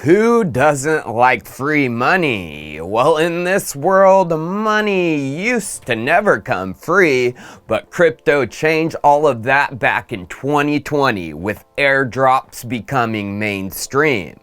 Who doesn't like free money? Well, in this world, money used to never come free, but crypto changed all of that back in 2020 with airdrops becoming mainstream.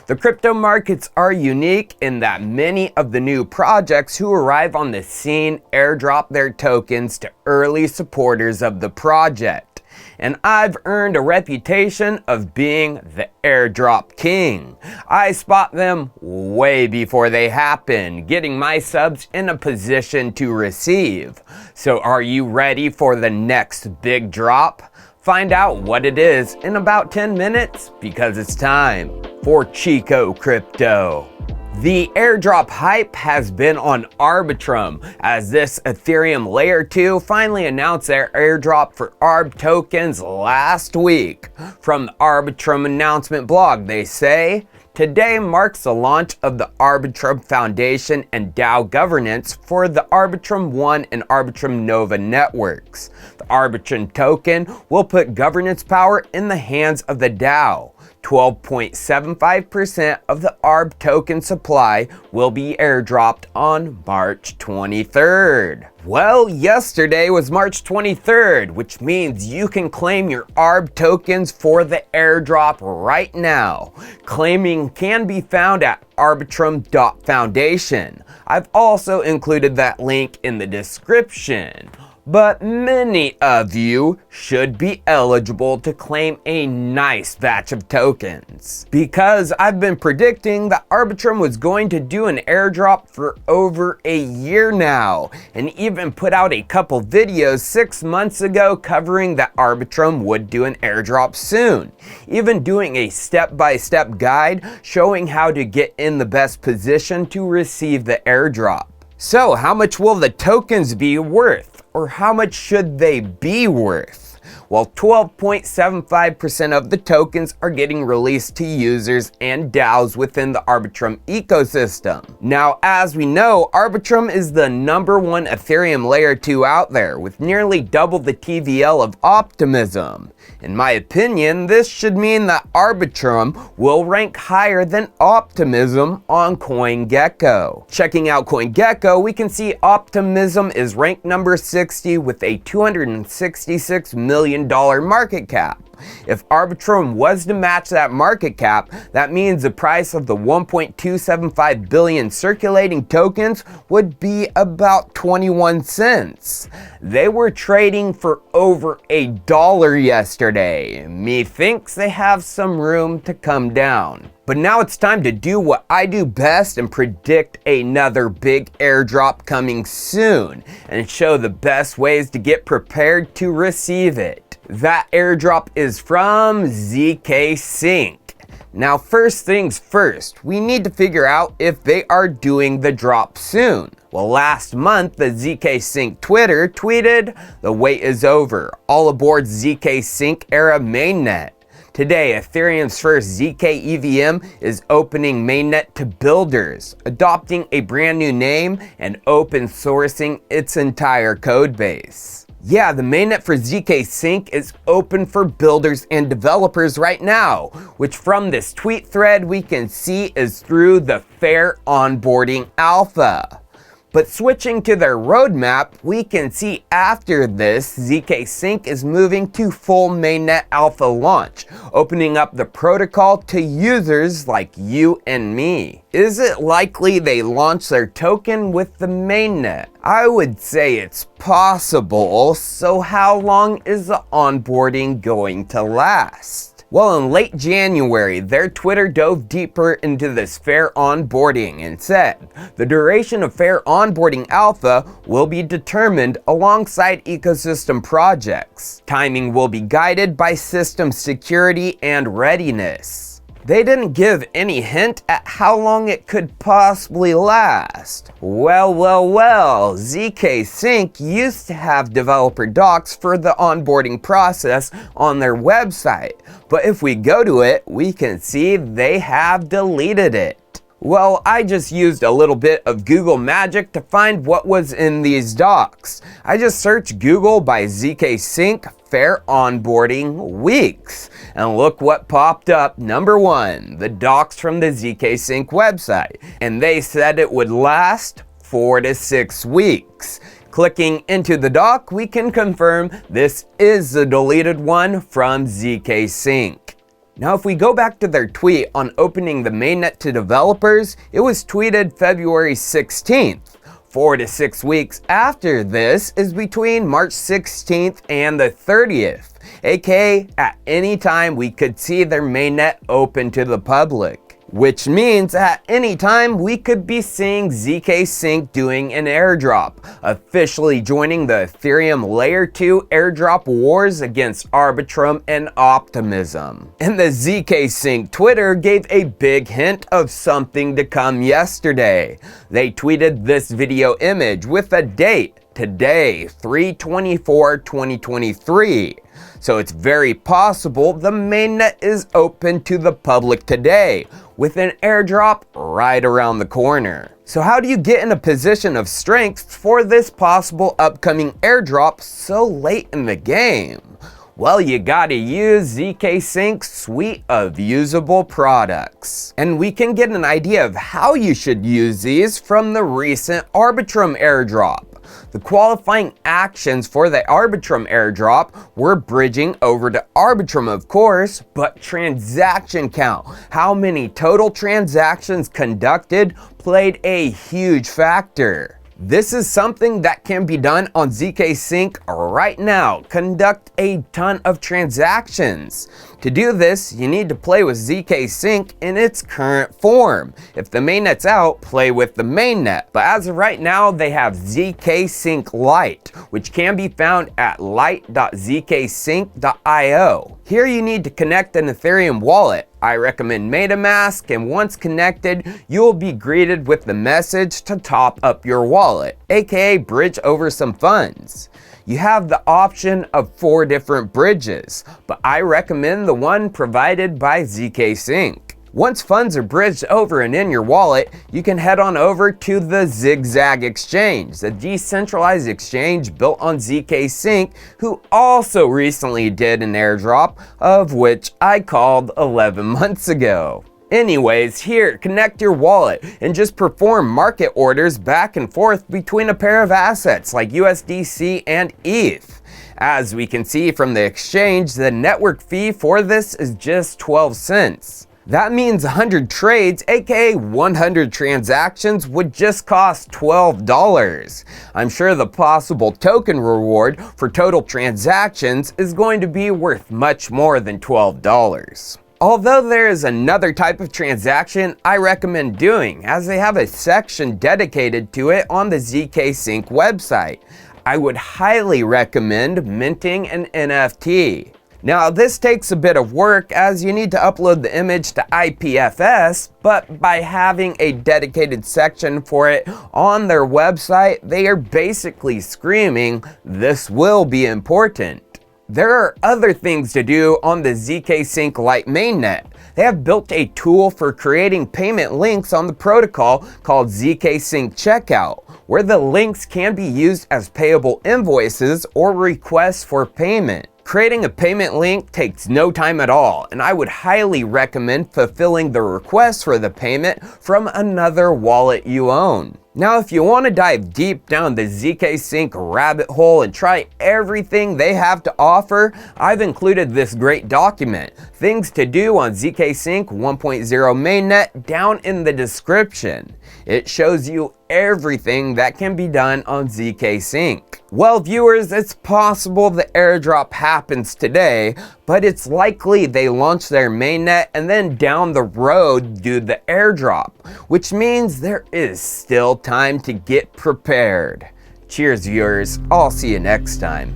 The crypto markets are unique in that many of the new projects who arrive on the scene airdrop their tokens to early supporters of the project. And I've earned a reputation of being the airdrop king. I spot them way before they happen, getting my subs in a position to receive. So are you ready for the next big drop? Find out what it is in about 10 minutes because it's time for Chico Crypto. The airdrop hype has been on Arbitrum as this Ethereum Layer 2 finally announced their airdrop for ARB tokens last week. From the Arbitrum announcement blog, they say, "Today marks the launch of the Arbitrum Foundation and DAO governance for the Arbitrum One and Arbitrum Nova networks. The Arbitrum token will put governance power in the hands of the DAO. 12.75% of the ARB token supply will be airdropped on March 23rd. Well, yesterday was March 23rd, which means you can claim your ARB tokens for the airdrop right now. Claiming can be found at arbitrum.foundation. I've also included that link in the description. But many of you should be eligible to claim a nice batch of tokens. Because I've been predicting that Arbitrum was going to do an airdrop for over a year now, and even put out a couple videos 6 months ago covering that Arbitrum would do an airdrop soon. Even doing a step-by-step guide showing how to get in the best position to receive the airdrop. So how much will the tokens be worth? Or how much should they be worth? Well, 12.75% of the tokens are getting released to users and DAOs within the Arbitrum ecosystem. Now, as we know, Arbitrum is the #1 Ethereum Layer 2 out there, with nearly double the TVL of Optimism. In my opinion, this should mean that Arbitrum will rank higher than Optimism on CoinGecko. Checking out CoinGecko, we can see Optimism is ranked number 60 with a $266 million market cap. If Arbitrum was to match that market cap, that means the price of the 1.275 billion circulating tokens would be about 21 cents. They were trading for over $1 yesterday. Methinks they have some room to come down. But now it's time to do what I do best and predict another big airdrop coming soon and show the best ways to get prepared to receive it. That airdrop is from ZkSync. Now, first things first, we need to figure out if they are doing the drop soon. Well, last month, the ZkSync Twitter tweeted, "The wait is over. All aboard ZkSync era mainnet." Today, Ethereum's first ZK EVM is opening mainnet to builders, adopting a brand new name and open sourcing its entire codebase. Yeah, the mainnet for ZkSync is open for builders and developers right now, which from this tweet thread we can see is through the Fair Onboarding Alpha. But switching to their roadmap, we can see after this, ZkSync is moving to full mainnet alpha launch, opening up the protocol to users like you and me. Is it likely they launch their token with the mainnet? I would say it's possible, so how long is the onboarding going to last? Well, in late January, their Twitter dove deeper into this fair onboarding and said, "The duration of fair onboarding alpha will be determined alongside ecosystem projects. Timing will be guided by system security and readiness." They didn't give any hint at how long it could possibly last. Well, ZkSync used to have developer docs for the onboarding process on their website, but if we go to it, we can see they have deleted it. Well, I just used a little bit of Google magic to find what was in these docs. I just searched Google by ZkSync fair onboarding weeks. And look what popped up. Number 1, the docs from the ZkSync website. And they said it would last 4 to 6 weeks. Clicking into the doc, we can confirm this is the deleted one from ZkSync. Now if we go back to their tweet on opening the mainnet to developers, it was tweeted February 16th. 4 to 6 weeks after this is between March 16th and the 30th, aka at any time we could see their mainnet open to the public. Which means at any time we could be seeing ZkSync doing an airdrop, officially joining the Ethereum Layer 2 airdrop wars against Arbitrum and Optimism. And the ZkSync Twitter gave a big hint of something to come yesterday. They tweeted this video image with a date, today, 3/24/2023. So it's very possible the mainnet is open to the public today, with an airdrop right around the corner. So how do you get in a position of strength for this possible upcoming airdrop so late in the game? Well, you gotta use ZkSync's suite of usable products. And we can get an idea of how you should use these from the recent ARBITRUM Airdrop. The qualifying actions for the ARBITRUM airdrop were bridging over to Arbitrum, of course, but transaction count, how many total transactions conducted, played a huge factor. This is something that can be done on ZkSync right now. Conduct a ton of transactions. To do this, you need to play with ZkSync in its current form. If the mainnet's out, play with the mainnet. But as of right now, they have ZkSync Lite, which can be found at lite.zksync.io. Here you need to connect an Ethereum wallet. I recommend MetaMask, and once connected, you will be greeted with the message to top up your wallet, aka bridge over some funds. You have the option of 4 different bridges, but I recommend the one provided by ZkSync. Once funds are bridged over and in your wallet, you can head on over to the Zigzag exchange, the decentralized exchange built on ZkSync, who also recently did an airdrop, of which I called 11 months ago. Anyways, here, connect your wallet and just perform market orders back and forth between a pair of assets like USDC and ETH. As we can see from the exchange, the network fee for this is just 12 cents. That means 100 trades, aka 100 transactions, would just cost $12. I'm sure the possible token reward for total transactions is going to be worth much more than $12. Although there is another type of transaction I recommend doing, as they have a section dedicated to it on the ZkSync website. I would highly recommend minting an NFT. Now this takes a bit of work as you need to upload the image to IPFS, but by having a dedicated section for it on their website, they are basically screaming, this will be important. There are other things to do on the ZkSync Lite mainnet. They have built a tool for creating payment links on the protocol called ZkSync Checkout, where the links can be used as payable invoices or requests for payment. Creating a payment link takes no time at all, and I would highly recommend fulfilling the request for the payment from another wallet you own. Now, if you want to dive deep down the ZkSync rabbit hole and try everything they have to offer, I've included this great document, Things to Do on ZkSync 1.0 mainnet, down in the description. It shows you everything that can be done on ZkSync. Well, viewers, it's possible the airdrop happens today, but it's likely they launch their mainnet and then down the road do the airdrop, which means there is still time to get prepared. Cheers, viewers. I'll see you next time.